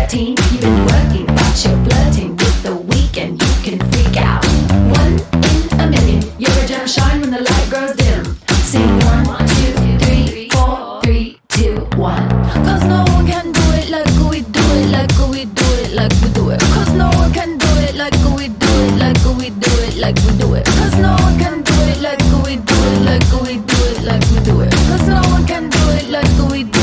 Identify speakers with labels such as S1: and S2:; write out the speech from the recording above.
S1: 13, you've been working, but you're flirting with the weekend. You can freak out. 1 in a million, you're a gem shine when the light grows dim. Sing 1, 2, 3, 4, 3, 2, 1. Cause no one can do it like we do it, like we do it, like we do it. Cause no one can do it like we do it, like we do it, like we do it. Cause no one can do it like we do it, like we do it, like we do it. Cause no one can do it like we do it.